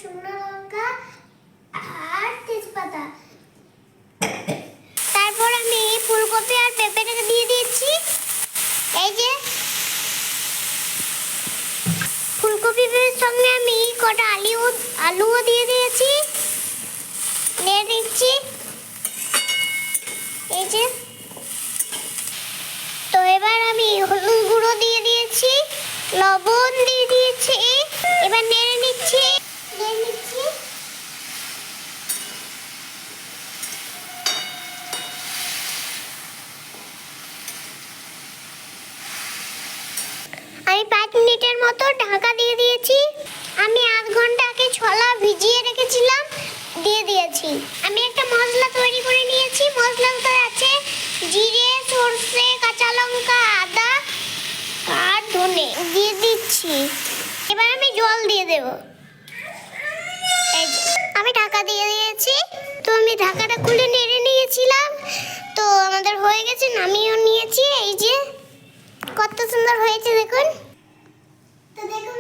শুকনো লঙ্কা আর তেজপাতা। তারপর আমি ফুলকপি আর পেঁপেটাকে দিয়ে দিয়েছি। এই যে ফুলকপির সঙ্গে আমি কটা আলুও দিয়ে দিয়েছি, দিয়ে দিচ্ছি। এই যে তো এবার আমি হলুদ গুঁড়ো দিয়ে দিয়েছি, লবণ দিয়ে দিয়েছি। এবার নেড়ে নিচ্ছি। আমি 5 মিনিটের মতো ঢাকা দিয়ে দিয়েছি। আমি আধ ঘন্টা আগে ছোলা ভিজিয়ে রেখেছিলাম, দিয়ে দিয়েছি। আমি একটা মশলা তৈরি করে নিয়েছি। মশলাতে আছে জিরে, সরষে, কাঁচা লঙ্কা, আদা আর ধনে দিয়ে দিচ্ছি। এবার আমি জল দিয়ে দেব। আমি ঢাকা দিয়ে দিয়েছি। তো আমি ঢাকাটা খুলে নেড়ে নিয়েছিলাম। তো আমাদের হয়ে গেছে, নামিয়েও নিয়েছি। এই যে কত সুন্দর হয়েছে দেখুন। তো দেখুন